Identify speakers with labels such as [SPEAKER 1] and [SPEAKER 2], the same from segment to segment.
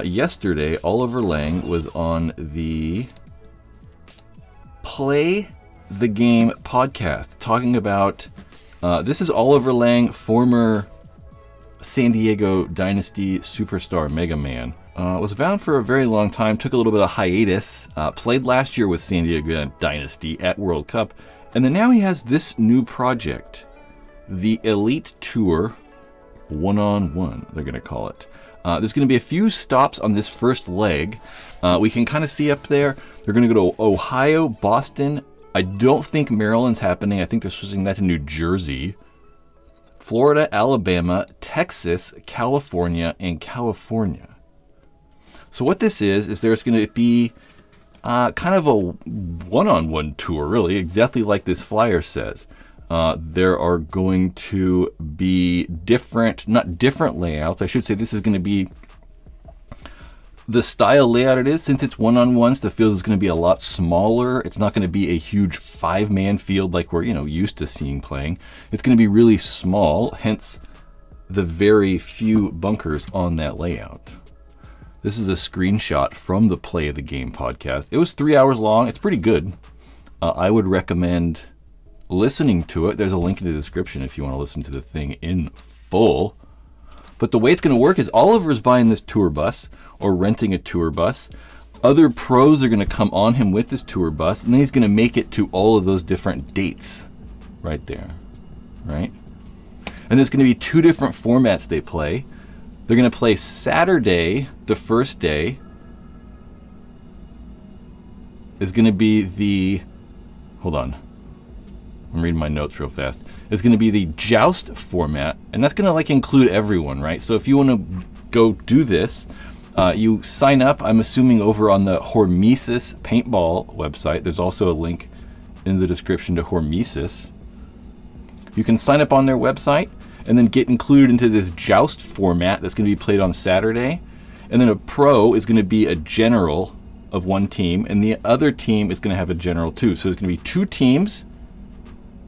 [SPEAKER 1] Yesterday, Oliver Lang was on the Play the Game podcast talking about, this is Oliver Lang, former San Diego Dynasty superstar Mega Man. Was bound for a very long time, took a little bit of hiatus, played last year with San Diego Dynasty at World Cup, and then now he has this new project, the Elite Tour 1-on-1, they're going to call it. There's going to be a few stops on this first leg. We can kind of see up there, they're going to go to Ohio, Boston. I don't think Maryland's happening. I think they're switching that to New Jersey. Florida, Alabama, Texas, California, and California. So what this is there's going to be kind of a one-on-one tour, really, exactly like this flyer says. There are going to be not different layouts. I should say this is going to be the style layout it is. Since it's one-on-ones, the field is going to be a lot smaller. It's not going to be a huge 5-man field like we're used to seeing playing. It's going to be really small, hence the very few bunkers on that layout. This is a screenshot from the Play of the Game podcast. It was 3 hours long. It's pretty good. I would recommend listening to it. There's a link in the description if you want to listen to the thing in full. But the way it's going to work is Oliver's buying this tour bus or renting a tour bus. Other pros are going to come on him with this tour bus, and then he's going to make it to all of those different dates right there, right? And there's going to be 2 different formats they play. They're going to play Saturday, the first day, is going to be the, hold on, I'm reading my notes real fast. It's going to be the Joust format, and that's going to like include everyone, right? So if you want to go do this, you sign up, I'm assuming, over on the Hormesis Paintball website. There's also a link in the description to Hormesis. You can sign up on their website and then get included into this Joust format that's going to be played on Saturday. And then a pro is going to be a general of one team, and the other team is going to have a general too. So there's going to be 2 teams.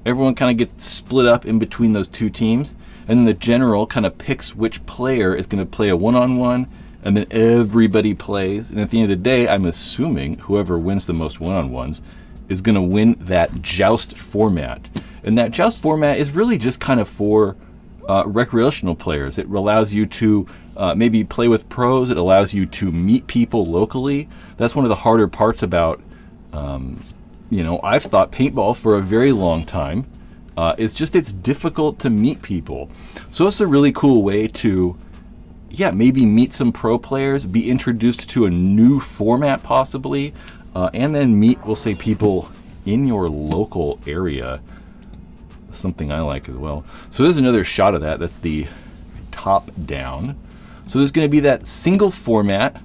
[SPEAKER 1] Everyone kind of gets split up in between those 2 teams, and then the general kind of picks which player is going to play a one-on-one, and then everybody plays. And at the end of the day, I'm assuming whoever wins the most one-on-ones is going to win that Joust format. And that Joust format is really just kind of for recreational players. It allows you to maybe play with pros. It allows you to meet people locally. That's one of the harder parts about, I've thought paintball for a very long time. It's just, it's difficult to meet people. So it's a really cool way to, maybe meet some pro players, be introduced to a new format possibly, and then meet, we'll say, people in your local area. Something I like as well. So there's another shot of that. That's the top down. So there's going to be that single format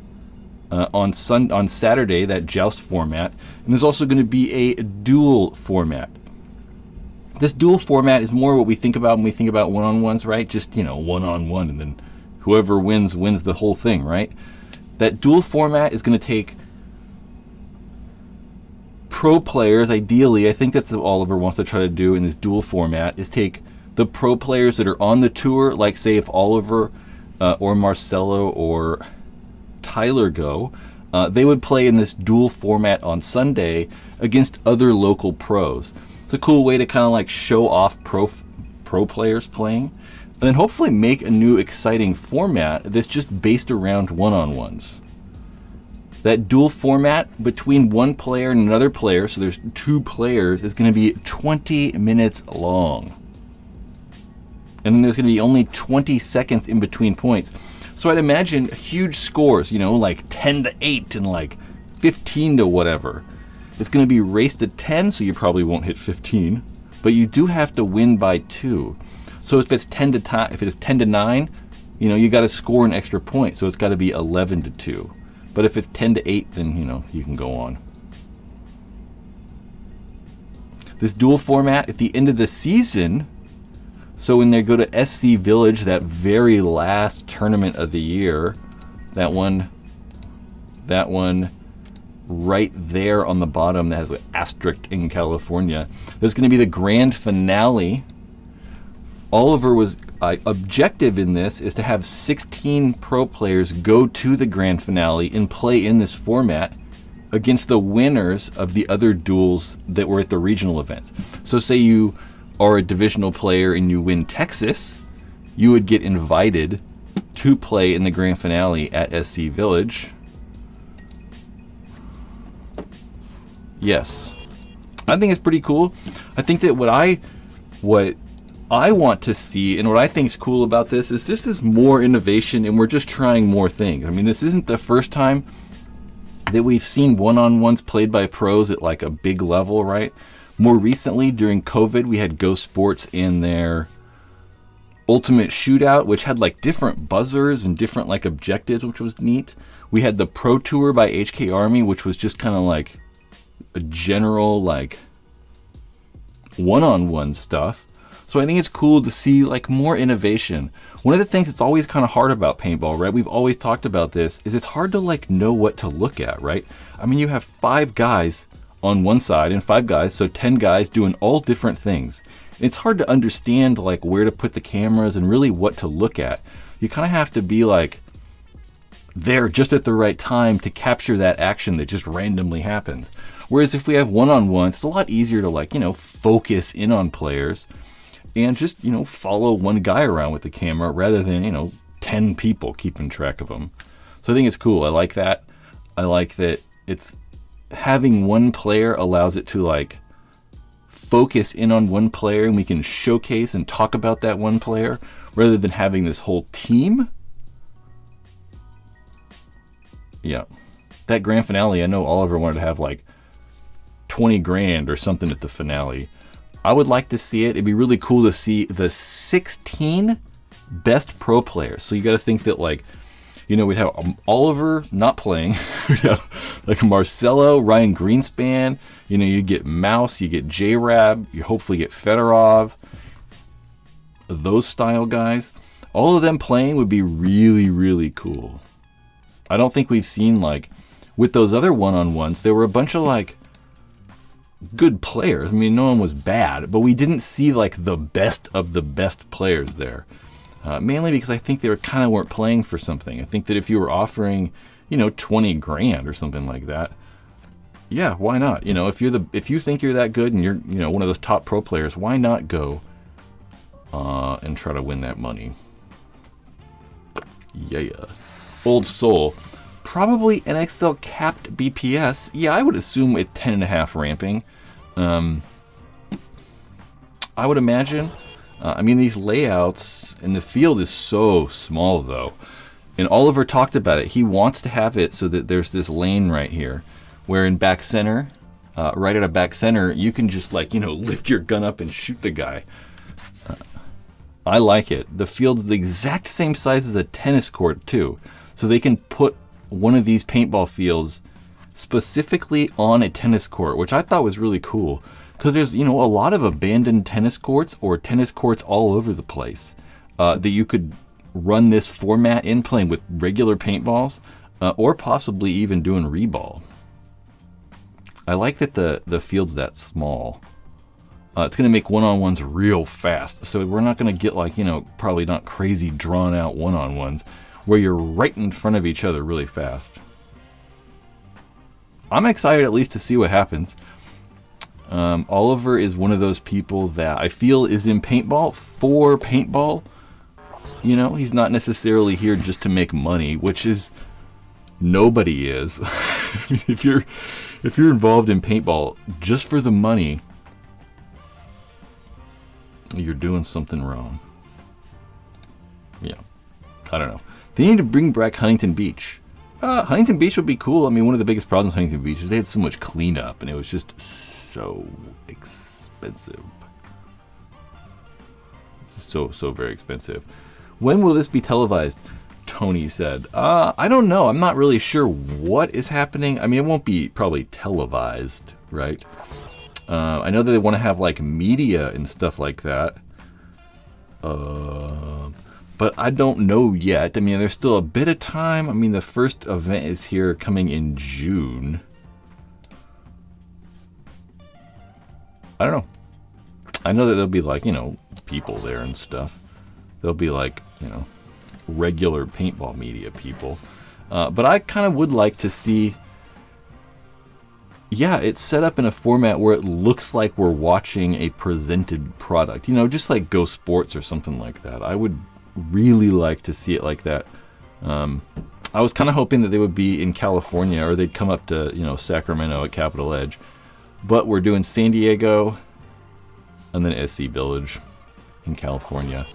[SPEAKER 1] on Saturday, that Joust format, and there's also going to be a dual format. This dual format is more what we think about when we think about one-on-ones, right? Just, one-on-one, and then whoever wins the whole thing, right? That dual format is going to take pro players, ideally. I think that's what Oliver wants to try to do in this dual format, is take the pro players that are on the tour, like say if Oliver or Marcelo or Tyler go, they would play in this dual format on Sunday against other local pros. It's a cool way to kind of like show off pro players playing, and then hopefully make a new exciting format that's just based around one-on-ones. That dual format between one player and another player, so there's 2 players, is going to be 20 minutes long. And then there's going to be only 20 seconds in between points. So I'd imagine huge scores, like 10-8 and like 15 to whatever. It's going to be race to 10, so you probably won't hit 15, but you do have to win by 2. So if it's 10 to 9, you got to score an extra point, so it's got to be 11 to 2. But if it's 10 to 8, then, you can go on. This dual format at the end of the season, so when they go to SC Village, that very last tournament of the year, that one right there on the bottom that has an asterisk in California, there's going to be the grand finale. Oliver was objective in this is to have 16 pro players go to the grand finale and play in this format against the winners of the other duels that were at the regional events. So say you are a divisional player and you win Texas, you would get invited to play in the grand finale at SC Village. Yes, I think it's pretty cool. I think that what I want to see and what I think is cool about this is just this more innovation, and we're just trying more things. I mean, this isn't the first time that we've seen one-on-ones played by pros at like a big level, right? More recently, during COVID, we had Go Sports in their Ultimate Shootout, which had like different buzzers and different like objectives, which was neat. We had the Pro Tour by HK Army, which was just kind of like a general like one-on-one stuff. So I think it's cool to see like more innovation. One of the things that's always kind of hard about paintball, right? We've always talked about this, is it's hard to like know what to look at, right? I mean, you have 5 guys on one side and 5 guys, so 10 guys doing all different things. And it's hard to understand like where to put the cameras and really what to look at. You kind of have to be like there just at the right time to capture that action that just randomly happens. Whereas if we have one-on-one, it's a lot easier to like, you know, focus in on players and just, you know, follow one guy around with the camera rather than, you know, 10 people keeping track of them. So I think it's cool. I like that. I like that it's having one player allows it to like focus in on one player, and we can showcase and talk about that one player rather than having this whole team. Yeah. That grand finale, I know Oliver wanted to have like 20 grand or something at the finale. I would like to see it. It'd be really cool to see the 16 best pro players. So you got to think that like, you know, we'd have Oliver not playing. We'd have like Marcelo, Ryan Greenspan. You know, you get Mouse, you get J-Rab, you hopefully get Fedorov. Those style guys. All of them playing would be really, really cool. I don't think we've seen like, with those other one-on-ones, there were a bunch of like, good players. I mean, no one was bad, but we didn't see like the best of the best players there. Mainly because I think they were kind of weren't playing for something. I think that if you were offering, you know, 20 grand or something like that, yeah, why not? You know, if you think you're that good and you're, you know, one of those top pro players, why not go and try to win that money? Yeah. Old Soul. Probably NXL capped BPS. Yeah, I would assume with 10.5 ramping. I would imagine. I mean, these layouts and the field is so small though. And Oliver talked about it. He wants to have it so that there's this lane right here where in back center, right at a back center, you can just like, you know, lift your gun up and shoot the guy. I like it. The field's the exact same size as a tennis court too. So they can put one of these paintball fields specifically on a tennis court, which I thought was really cool because there's, you know, a lot of abandoned tennis courts or tennis courts all over the place that you could run this format in, playing with regular paintballs or possibly even doing reball. I like that the field's that small. It's going to make one-on-ones real fast, so we're not going to get like, you know, probably not crazy drawn out one-on-ones where you're right in front of each other really fast. I'm excited at least to see what happens. Oliver is one of those people that I feel is in paintball for paintball. You know, he's not necessarily here just to make money, which is nobody is. if you're involved in paintball just for the money, you're doing something wrong. Yeah, I don't know. They need to bring back Huntington Beach. Huntington Beach would be cool. I mean, one of the biggest problems with Huntington Beach is they had so much cleanup and it was just so expensive. It's so very expensive. When will this be televised? Tony said. I don't know. I'm not really sure what is happening. I mean, it won't be probably televised, right? I know that they want to have like media and stuff like that. But I don't know yet. I mean, there's still a bit of time. I mean, the first event is here coming in June. I don't know. I know that there'll be like, you know, people there and stuff. They'll be like, you know, regular paintball media people. But I kind of would like to see, yeah, it's set up in a format where it looks like we're watching a presented product. You know, just like Go Sports or something like that. I would really like to see it like that. I was kind of hoping that they would be in California, or they'd come up to, you know, Sacramento at Capitol Edge. But we're doing San Diego and then SC Village in California.